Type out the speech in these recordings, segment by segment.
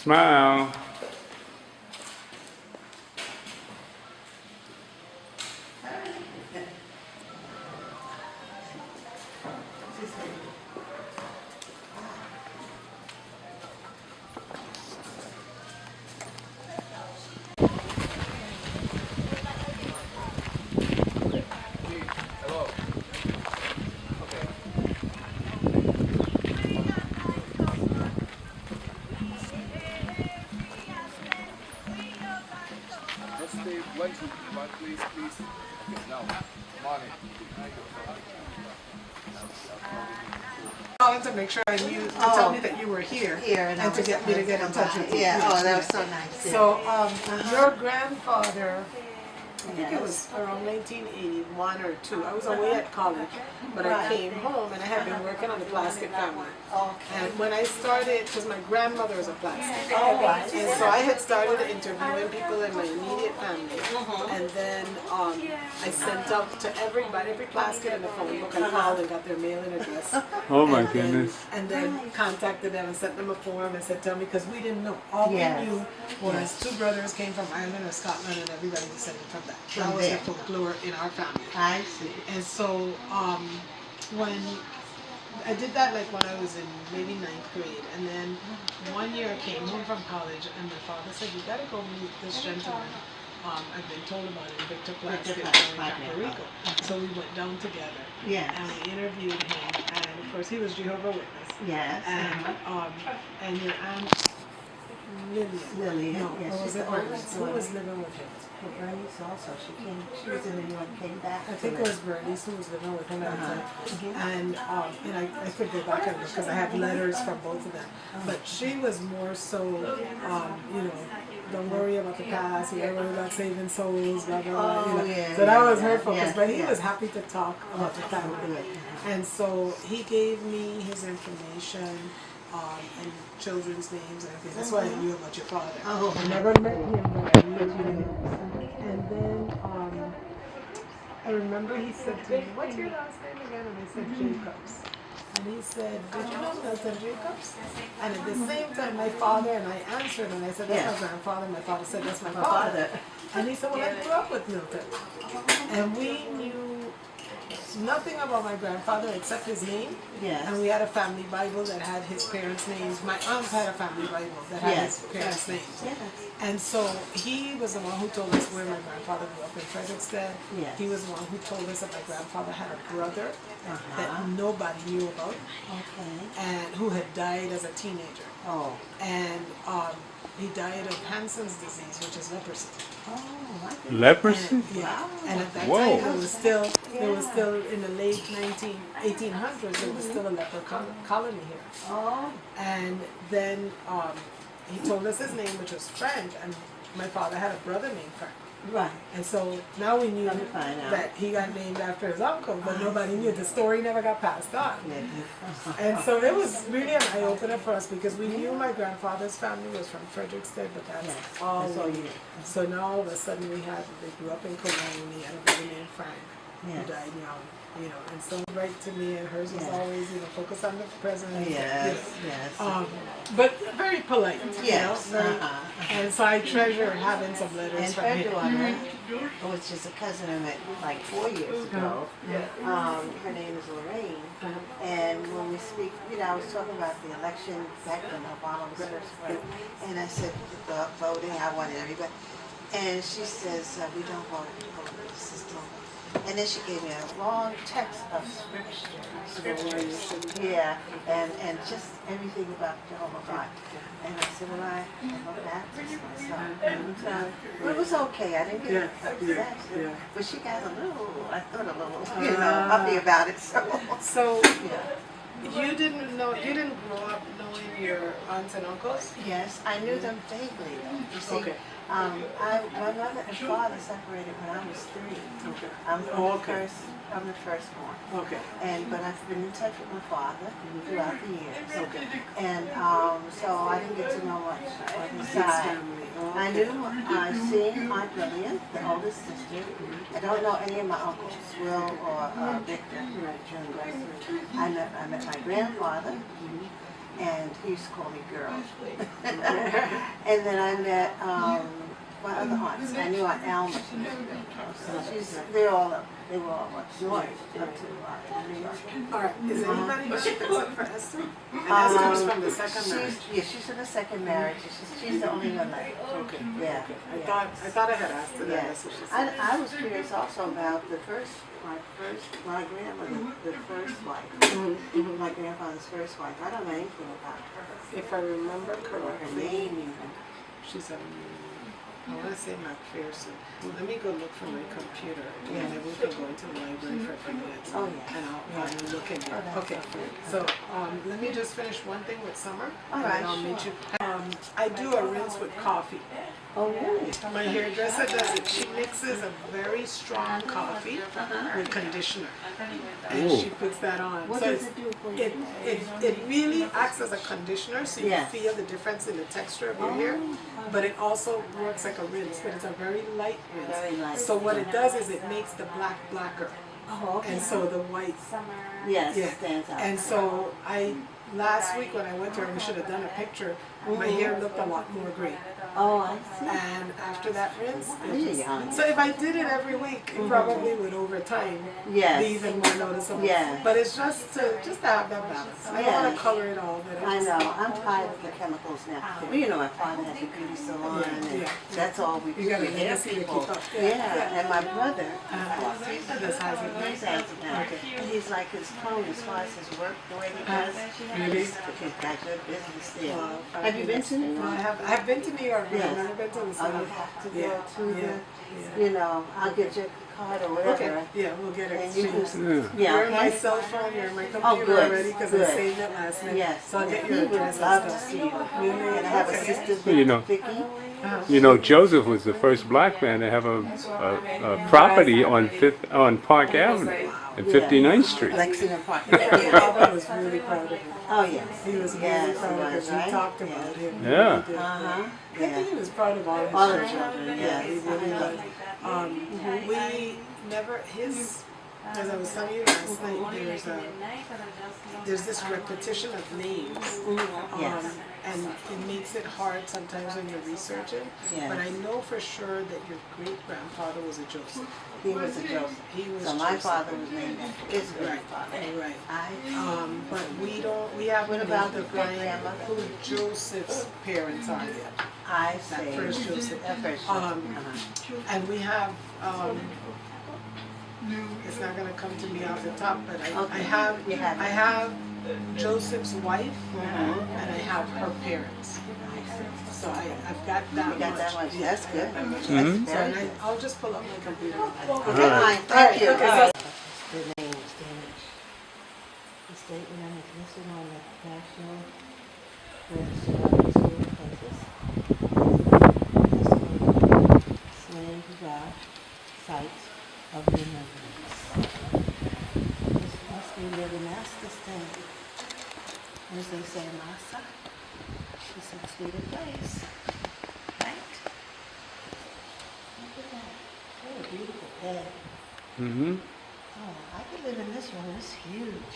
Smile. Just stay one, please. Okay, now, morning. Calling to make sure I knew to tell me that you were here, and to get me to get in touch with you. Yeah, oh, that was so nice. Yeah. So, your grandfather, I think it was around 1981 or 2. I was away at college, but I came home and I had been working on the Plasket family. Okay. And when I started, because my grandmother was a plastic, Oh, right. and so I had started interviewing people in my immediate family, and then I sent out to every plasket in the phone book. I called and got their mailing address. Oh my And then- goodness. And then contacted them and sent them a form and said, tell me, because we didn't know. All Yes. we knew was two brothers came from Ireland or Scotland, and everybody descended from that. From That was the there. folklore in our family. I see. And so when I did that like when I was in maybe 9th grade, and then one year I came home from college and my father said, you gotta go meet this gentleman. I've been told about it, Victor Plasket down in Puerto Rico. So we went down together Yes. and we interviewed him, and of course he was Jehovah's Witness. Yes. And your aunt Lillian. Lillian, No, yes, or was she's it the Bernice? oldest Who one. was living with him? Well, Bernice also, she was in New York, came back. I think it was Bernice who was living with him at the time. And I could go back and look because I have letters from both of them. But she was more so, you know, don't worry about the past, you don't worry about saving souls, blah, blah, blah. You know. yeah, So that yeah, was her yeah, focus. yeah, But he yeah. was happy to talk about the family. And so he gave me his information and children's names and everything. That's why I knew about your father. Oh. I never met him, but I knew him. And then I remember he said to me, what's your last name again? And I said, Jacobs. And he said, did you know Milton Jacobs? And at the same time, my father, and I answered, and I said, that's my grandfather. My father said, that's my father. And he said, well, I grew up with Milton. And we knew nothing about my grandfather except his name. Yes. And we had a family Bible that had his parents' names. My aunt had a family Bible that had his parents' names. Yes. And so he was the one who told us where my grandfather grew up in Frederickstead. Yes. He was the one who told us that my grandfather had a brother that nobody knew about, Okay. and who had died as a teenager. Oh. And he died of Hansen's disease, which is leprosy. Oh, I didn't. Leprosy? And, yeah. And at that Whoa. time, there was still in the late 1800s, there was still a leper colony here. Oh. And then he told us his name, which was Frank, and my father had a brother named Frank. Right. And so now we knew Come to find out. that he got named after his uncle, but nobody knew. The story never got passed on. Yeah. And so it was really an eye-opener for us because we knew my grandfather's family was from Frederickstead, but that's Yes, all that's all we you knew. knew. So now all of a sudden they grew up in Cologne, and he had a brother named Frank Yes. who died young, you know, and so right to me, and hers was Yes. always, you know, focus on the present. you Yes. know. Yes. But very polite, Yes. you know, very, and so I treasure having some letters And from her him. daughter, which is a cousin I met like 4 years ago, her name is Lorraine. And when we speak, you know, I was talking about the election back when Obama was first running, and I said the voting, I wanted everybody. And she says, we don't vote in the system. And then she gave me a long text of scriptures. Yeah, and just everything about Jehovah God. And I said, well, I'm a Baptist myself. But it was okay. I didn't get upset. But she got a little, I thought a little, you know, uppy about it. So Yeah. you didn't grow up knowing your aunts and uncles? Yes, I knew them vaguely. You see, Okay. my mother and father separated when I was 3. Okay. I'm the firstborn. Okay. But I've been in touch with my father throughout the years. Okay. And so I didn't get to know much of his side. family. Oh, I knew, I've seen Aunt Lillian, the oldest sister. I don't know any of my uncles, Will or Victor, Junior. I met my grandfather, and he used to call me girl. And then I met my other aunts. I knew Aunt Alma. So they're all up. They were all up north, up to New York. All right. Is anybody except for Esther? And Esther was from the second marriage. Yeah, she's from the second marriage. She's the only one left. Okay. Yeah. I thought I had asked her that. Yeah. That's what she said. I was curious also about my grandmother, the first wife, my grandfather's first wife. I don't know anything about her. If I remember Or her correctly, name even. she's I want to say McPherson. Let me go look from my computer. Yeah. And then we can go into the library for a few minutes. Oh, yeah. And I'll look in there. Oh, Okay. that's So let me just finish one thing with Summer. All and right, then I'll meet you. sure. I do a rinse with coffee. Oh, really? My hairdresser does it. She mixes a very strong coffee with conditioner, and she puts that on. What so does it do for you? it really acts as a conditioner, so you Yes. feel the difference in the texture of your hair. But it also works like a rinse, but it's a very light rinse. Very light. So what it does is it makes the black blacker, Oh, okay. and so the white. Yes, Yeah. it stands out. And so last week when I went to her, we should have done a picture. My hair looked a lot more gray. Oh, I see. And after that rinse, Really, huh? so if I did it every week, it probably would over time Yes. be even more noticeable. Yes. But it's just to have that balance. I don't want Yes. to color it all, but I it's know. I'm tired of the chemicals now. Well, you know, my father had the beauty salon, and Yeah. that's all we You gotta do. Hair see to people. keep up. Yeah, and my brother, This has it. he has it now. And he's like his tone as far as his work, the way he does. Maybe. He's got good business there. Wow. Have you been to New No, York? I have been to New York, but Yes. I've never been to the Oh, city. you have to go Yeah, to yeah, the, you know, I'll get your card or whatever. Okay, yeah, we'll get it And you exchanged. can, yeah, You're in my okay. cell phone, you're in my Oh, computer good, already because I good. saved it last night. Yes. So I'll get He your would address love and to stuff. see you. Really? And I have a Okay. sister, You know. Vicky. You know, Joseph was the first black man to have a property on Park Avenue at 59th Street. Lexington Park. My father was really proud of him. Oh, yes. He was really Yes, proud he of was, him. right? He talked Yeah. about him. Yeah. He really did. Uh-huh. I think he was proud of all his All the children. children, Yeah, yes. he really was. We never, as I was telling you last night, there's this repetition of names. Yes. And it makes it hard sometimes when you're researching. Yes. But I know for sure that your great-grandfather was a Joseph. He was a Joseph. He was So my Joseph. father was named after his Right, grandfather. right. But we haven't What about been the to find great-grandmother? who Joseph's parents are yet. I That see. first Joseph. That first Joseph. And we have, it's not gonna come to me off the top, but I Okay. You have it. I have Joseph's wife and I have her parents. So I've got that You got that much. That's good. That much. Mhm. So and I'll just pull up my computer. Okay, fine. Thank you. Okay. The name is Danish. The statement is listed on the National Register of Historic Places. Slave Rock Sites of Remembrance. This must be where the master stayed. As they say, Massa. This must be the place. Right? Look at that. What a beautiful bed. Mm-hmm. Oh, I could live in this one. It's huge.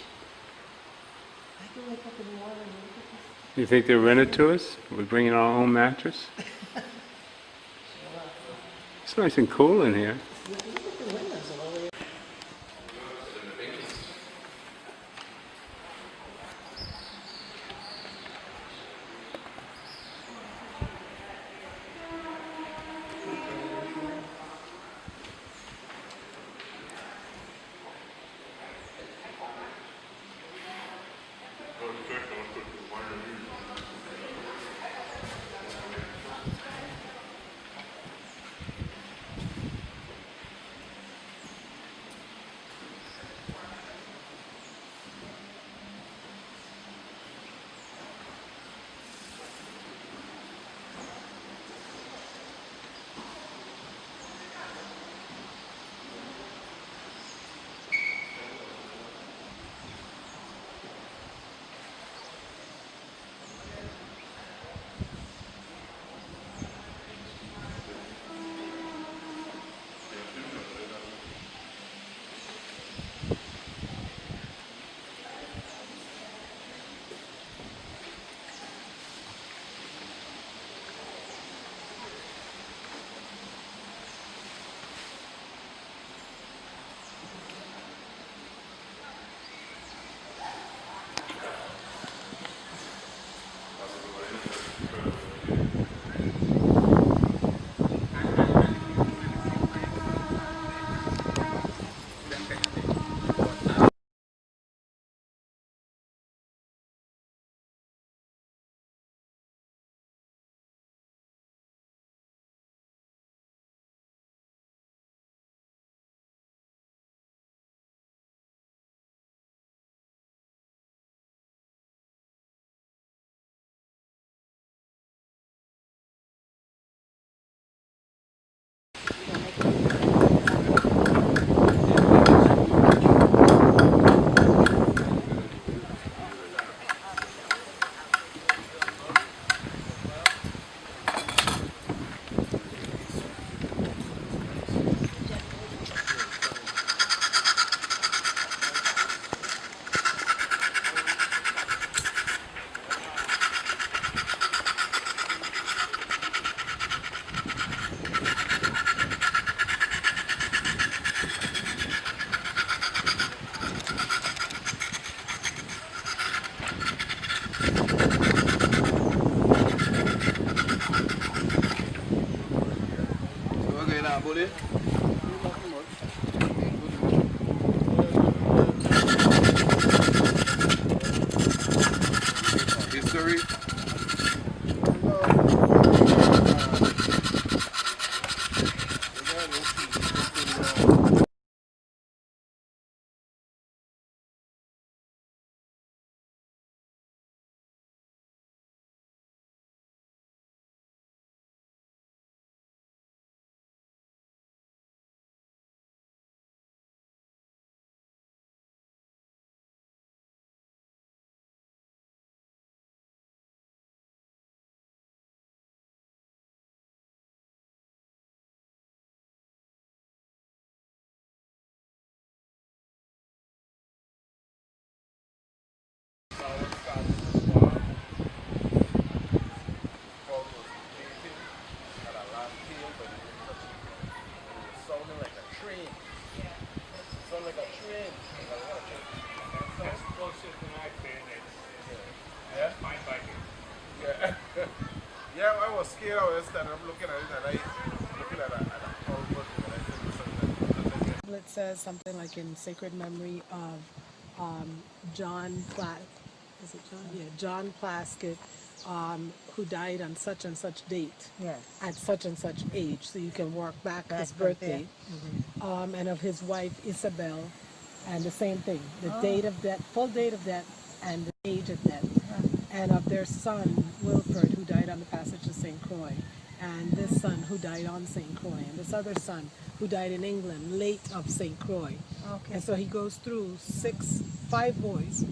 I could wake up in the morning and look at this. You think they rent it to us? We bring in our own mattress? It's nice and cool in here. Look at the windows all the way. slowly. Nothing much. History. Sounding like a train. Sound like a train. That's closer to my fan. Yeah? My biking. Yeah. Yeah, I was scared. I was standing up looking at it and I looking at a culvert and I said, It says something like in sacred memory of John is it John? Yeah, John Plaskett, who died on such and such date. Yes. At such and such age, so you can work back his from there. birthday, and of his wife Isabel, and the same thing, the date of death, full date of death, and the age of death, and of their son Wilford, who died on the passage to St. Croix, and this son who died on St. Croix, and this other son who died in England late of St. Croix. Okay. And so he goes through five boys,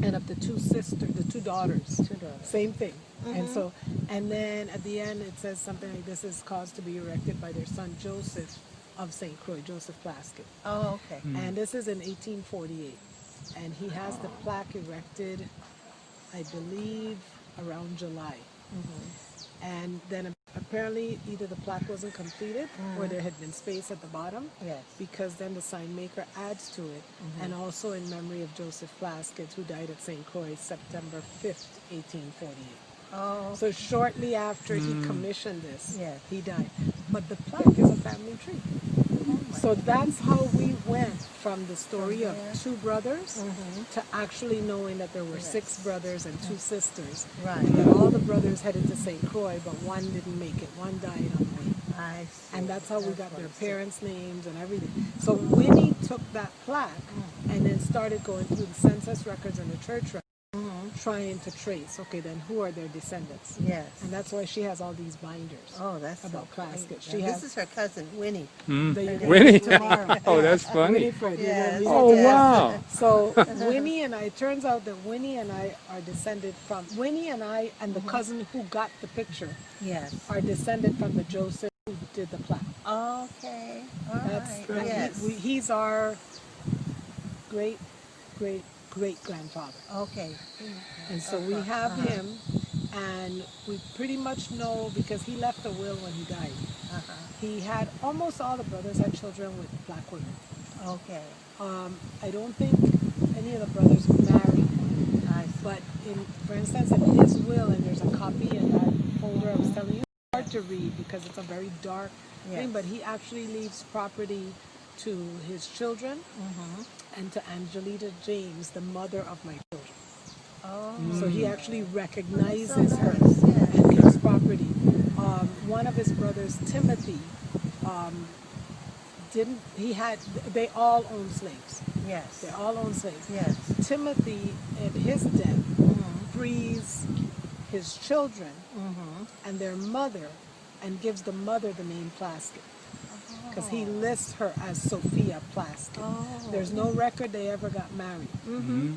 and of the two daughters, same thing. And so, and then at the end it says something like, this is caused to be erected by their son Joseph of St. Croix, Joseph Plaskett. Oh, okay. And this is in 1848. And he has the plaque erected, I believe, around July. And then apparently either the plaque wasn't completed or there had been space at the bottom. Yes. Because then the sign maker adds to it, and also in memory of Joseph Plaskett, who died at St. Croix September 5th, 1848. Oh, So shortly after he commissioned this, Yes. he died. But the plaque is a family tree. So that's how we went from the story of two brothers to actually knowing that there were six brothers and two sisters. Right. And that all the brothers headed to St. Croix, but one didn't make it. One died on the way. I see. And that's how we That's got what their it said. parents' names and everything. So Winnie took that plaque and then started going through the census records and the church records, trying to trace, okay, then who are their descendants? Yes. And that's why she has all these binders. Oh, that's about so great. Plaskett. Now, She this has- is her cousin Winnie. There you go. Winnie. Tomorrow. Oh, that's funny. Winifred, you know, Yes. you Oh, know, Yes. wow. So Winnie and I, it turns out that Winnie and I are descended from, Winnie and I and the cousin who got the picture Yes. are descended from the Joseph who did the plaque. Okay. All That's right. Yes. he's our great grandfather. Okay. And so we have him, and we pretty much know because he left a will when he died. He had almost all the brothers had children with black women. Okay. I don't think any of the brothers married, I see. but for instance, in his will, and there's a copy in that folder I was telling you, it's hard to read because it's a very dark thing, Yes. but he actually leaves property to his children and to Angelita James, the mother of my children. Oh. So he actually recognizes her nice, yes. and gives property. One of his brothers, Timothy, they all owned slaves. Yes. They all owned slaves. Yes. Timothy, at his death, frees his children and their mother and gives the mother the name Plaskett. Because he lists her as Sophia Plaskett. There's no record they ever got married,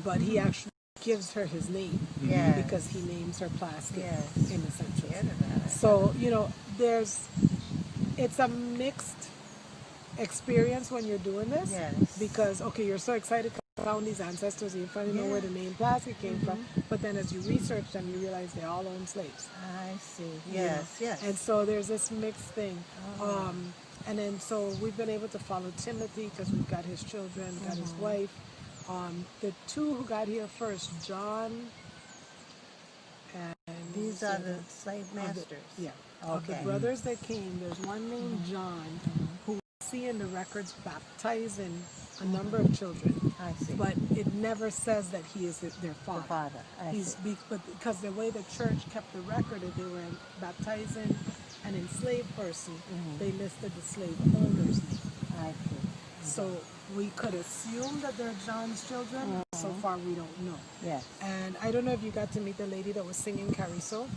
but he actually gives her his name Yes. because he names her Plaskett Yes. in the census. Forget about it. So, it's a mixed experience when you're doing this. Yes. Because, okay, you're so excited because you found these ancestors, you finally know where the name Plaskett came from, but then as you research them, you realize they all own slaves. I see. you know. Yes. Yes. And so there's this mixed thing. And then so we've been able to follow Timothy because we've got his children, got his wife. The two who got here first, John and These are the slave masters. Yeah. Of the Okay. brothers that came, there's one named John who we see in the records baptizing a number of children. I see. But it never says that he is their father. The father. I see. But because the way the church kept the record, if they were baptizing an enslaved person, they listed the slave owner's name. I see. So we could assume that they're John's children. So far, we don't know. Yes. And I don't know if you got to meet the lady that was singing Cariso.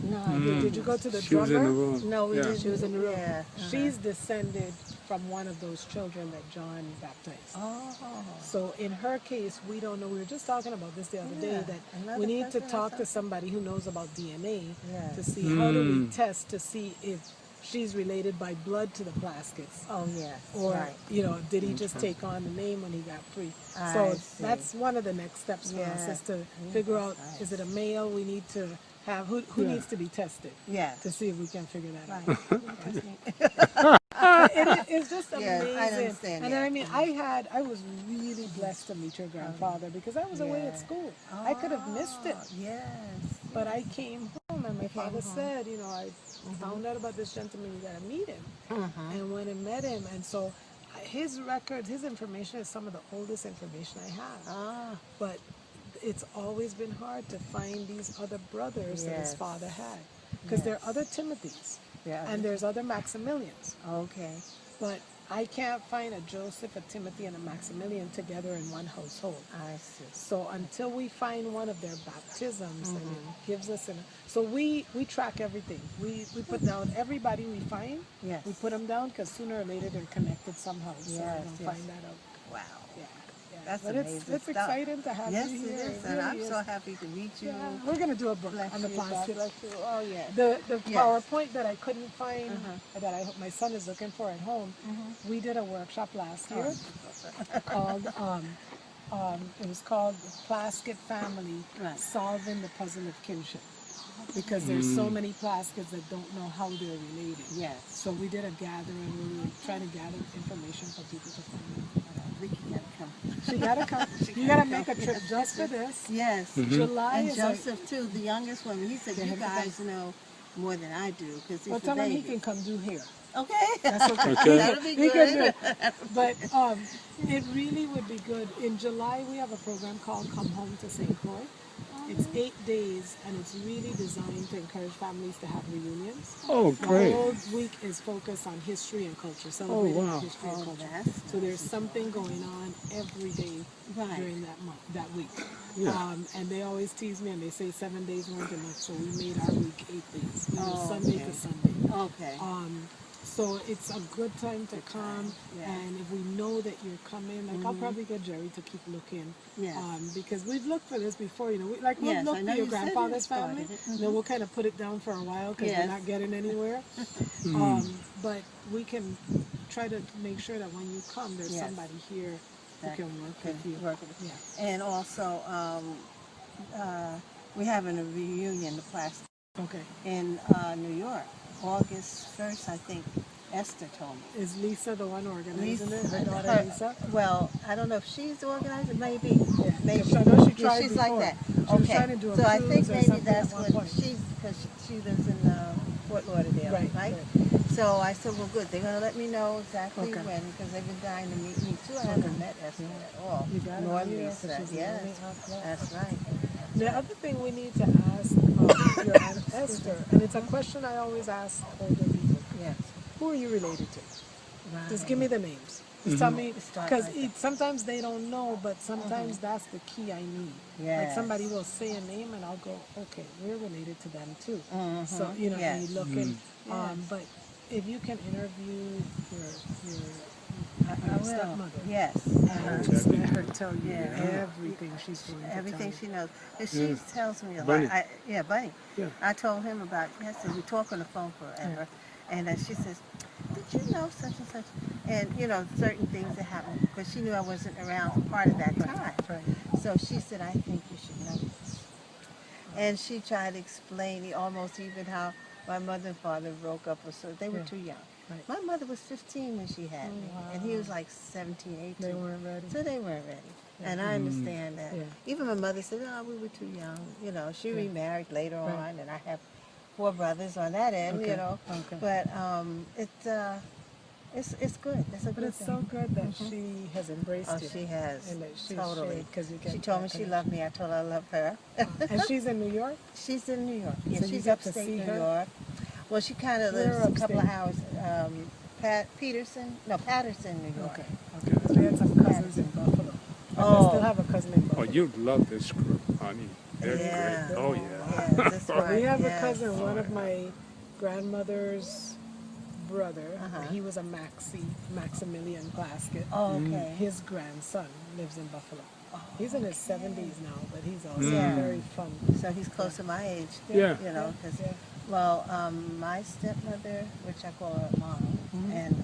No, I Did you go to the She was in the drummer? room. No, we Yeah. didn't. She was in the room. Yeah. She's descended from one of those children that John baptized. Oh. So in her case, we don't know. We were just talking about this the other day Yeah, that another we need to person or talk to something. somebody who knows about DNA Yeah. to see how do we test to see if she's related by blood to the Plaskets. Oh, yes. Or, right. did he just take on the name when he got free? I So see. that's one of the next steps for us Yeah. is to figure out, is it a male? We need to have, who needs to be tested Yes. to see if we can figure that out. Right. It's just Yes, amazing. I understand And that. I mean, I was really blessed to meet your grandfather because I was away at Yeah. school. I could have missed it. Yes. But I came home and my father said, I found out about this gentleman, you gotta meet him. And went and met him. And so his records, his information is some of the oldest information I have. Ah. But it's always been hard to find these other brothers that his Yes. father had. Because there are other Timothys Yeah. and there's other Maximilians. Okay. But I can't find a Joseph, a Timothy, and a Maximilian together in one household. I see. So until we find one of their baptisms, and it gives us so we track everything. We put down everybody we find. Yes. We put them down because sooner or later they're connected somehow. So we're Yes, gonna yes. find that out. Wow. Yeah. That's but amazing it's stuff. exciting to have Yes, you it here. is. It And really I'm is. so happy to meet you. Yeah, we're gonna do a book Bless on the you, God plastic. bless you. Oh, yes. The Yes. PowerPoint that I couldn't find that I hope my son is looking for at home. We did a workshop last year called it was called the Plaskett Family Right. Solving the Puzzle of Kinship. Because there's so many Plaskets that don't know how they're related. Yes. So we did a gathering where we were trying to gather information for people to find out. Ricky gotta come. She gotta come. You gotta make a trip just for this. Yes. July And is Joseph too, the youngest one. He said, Yeah, "You him to guys know more than I do because he's well, a tell him baby." he can come do here. Okay. That's okay. Okay. That'll be We can do good. it. But it really would be good. In July, we have a program called Come Home to St. Croix. It's 8 days, and it's really designed to encourage families to have reunions. Oh, The great. whole week is focused on history and culture, celebrating wow. history and Oh, culture. that's So there's something going on every day Right. during that month, that week. Yeah. And they always tease me, and they say 7 days weren't enough, so we made our week 8 days. We were Oh, Sunday okay. to Sunday. Okay. So it's a good time to come, yeah. and if we know that you're coming, like I'll probably get Jerry to keep looking, Yes. because we've looked for this before. We've Yes, I looked know for your you said you grandfather's family. started it. Then we'll kind of put it down for a while because Yes. we're not getting anywhere. But we can try to make sure that when you come, there's Yes. somebody here who That can work with you. work with- Yeah. And also, we're having a reunion, the plastic, Okay. in New York, August 1st, I think. Esther told me. Is Lisa the one organizing it? Her Lisa- daughter her- Lisa? Well, I don't know if she's the organizer, maybe. Yeah. Maybe. I know she Yeah, tried she's before. like that. She was Okay. trying to do a So I cruise think or maybe something that's at one what point. because she lives in Fort Lauderdale, Right, right? right. So I said, well, good. They're gonna let me know exactly Okay. when because they've been dying to meet me too. I haven't met Esther at all. You gotta Nor meet her, Lisa. she's Yes, really hot class. that's right. The other thing we need to ask your Aunt Esther, and it's a question I always ask older people. Yes. Who are you related to? Right. Just give me the names. Just tell me, Start because right there. sometimes they don't know, but sometimes that's the key I need. Like Yes. somebody will say a name and I'll go, okay, we're related to them too. So, Yes. and you look and, Yes. but if you can interview your I will. stepmother Yes. and just let her tell you Yeah. everything she's going to Everything tell she you. knows. And she tells me a lot. Bunny. Bunny. Yeah. I told him about yesterday. We talk on the phone forever. And she says, did you know such and such? And, certain things that happened because she knew I wasn't around for part of that time. Right. So she said, I think you should know this. And she tried to explain almost even how my mother and father broke up. So they were Yeah. too young. Right. My mother was 15 when she had me. And he was like 17, 18. They weren't ready. So they weren't ready. And I understand that. Yeah. Even my mother said, "Oh, we were too young." You know, she Yeah. remarried later Right. on, and I have 4 brothers on that end. Okay. You know, Okay. but it's good. It's a But good it's thing. so good that she has embraced Oh, you. she has. And that she Totally. because you get She told that me she connection. loved me. I told her I love her. And she's in New York. She's in New York. Yeah, So you she's get to upstate see New her? York. Well, she kind of Where lives a couple of upstate? hours. Patterson, New York. Okay. Okay. Because we had some cousins in Buffalo. And I Oh. still have a cousin in Oh, Buffalo. you love this group, honey. They're Yeah. great. Oh, yeah. Yeah, that's But we right. have yes. a cousin, one of yeah. my grandmother's brother. Uh-huh. He was a Maximilian Plaskett. Oh, okay. His grandson lives in Buffalo. He's in his 70s now, but he's also Yeah. very fun. So he's close to my age. Yeah. You know, because Yeah. well, my stepmother, which I call her mom, and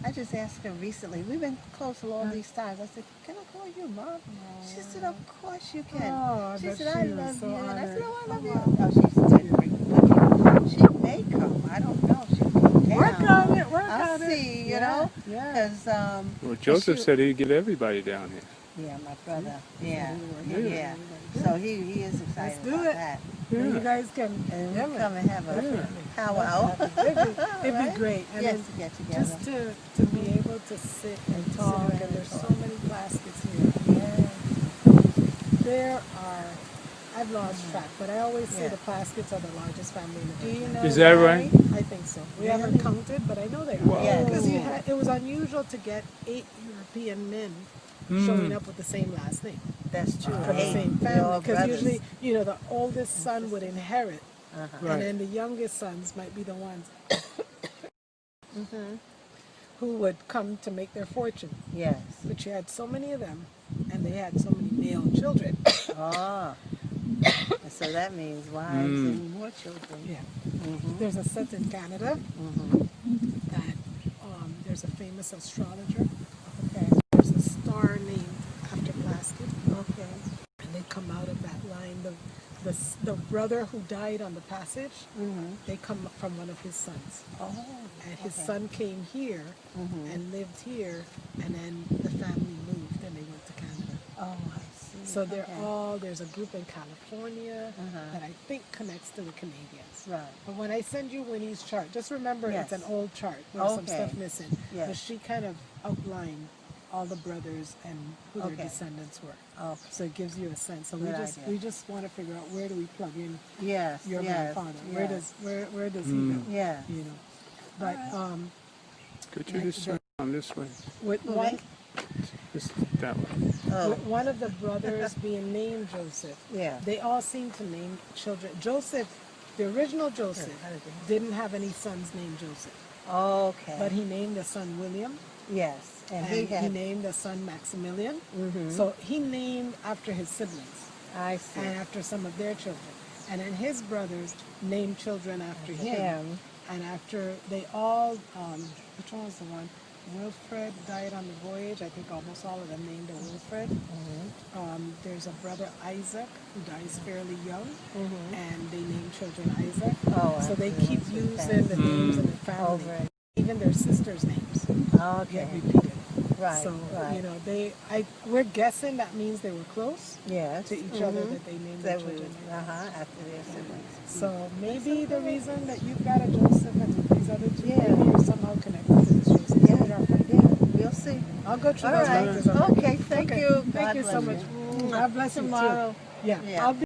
I just asked her recently. We've been close all these times. I said, "Can I call you mom?" She said, "Of course you can." Oh, She but said, she "I was love so you," and I said, honored. "Oh, I love you." Oh, she's great. She may come. I don't know. She may come down. Work on it, work I'll on it. see. You Yeah, know, yeah. because Well, Joseph she- said he'd get everybody down here. yeah, my brother. Yeah, Yeah. yeah. So he is excited Let's do about it. that. And Yeah. you guys can And yeah, we come and have a Yeah. powwow. It'd be Right? great. And Yes, then to get together. just to be able to sit and talk, around and and there's talk. so many plastics here. Yeah. There are, I've lost track, but I always say Yeah. the Plasketts are the largest family in the Do you world. know? Is that Larry? right? I think so. We Really? haven't counted, but I know they are. Wow. Yes. Because it was unusual to get 8 European men showing up with the same last name That's true. from the Eight. same They're all family. Because brothers. usually, the oldest son would inherit, Uh-huh. Right. and then the youngest sons might be the ones Mm-hmm. who would come to make their fortune. Yes. But you had so many of them, and they had so many male children. Ah. And so that means wives and more children. Yeah. Mm-hmm. There's a set in Canada Mm-hmm. that there's a famous astrologer. Okay. There's a star named after Plaskett, Okay. and they come out of that line. The brother who died on the passage, Mm-hmm. they come from one of his sons. Oh. And his Okay. son came here Mm-hmm. and lived here, and then the family moved and they went to Canada. Oh, I see. So they're Okay. there's a group in California Uh-huh. that I think connects to the Canadians. Right. But when I send you Winnie's chart, just remember Yes. it's an old chart. There's some Okay. stuff missing. Yes. But she kind of outlined all the brothers and who their Okay. descendants were. Okay. So it gives you a sense. So Good we idea. just want to figure out where do we plug in Yes. your yes. grandfather? Yes. Where does he go? Yeah. You know. But Could you just turn on this way? with Who, one me? This, that way. Oh. with one of the brothers being named Joseph, Yeah. they all seem to name children. Joseph, the original Joseph, How did they- didn't have any sons named Joseph, Okay. but he named a son William, yes. And he and he had. named a son Maximilian. Mhm. So he named after his siblings I see. and after some of their children, and then his brothers named children after him. Him. And after they all, which one was the one? Wilfred died on the voyage. I think almost all of them named a Wilfred. There's a brother Isaac who dies fairly young, and they name children Isaac. Oh, So they I see. keep using the names of the family. Over and- Even their sisters' names Okay. get repeated. Right. So right. we're guessing that means they were close Yes. to each other that they named their That we, children. after their siblings. So maybe the reason that you've got a Joseph and these other two, Yeah. maybe you're somehow connected to this Joseph. So we are friends. Yeah. We'll see. I'll go through All those right. factors already. Okay. Thank Okay. you. Thank God you so bless much. you. God bless you too. Tomorrow. Yeah. Yeah. I'll be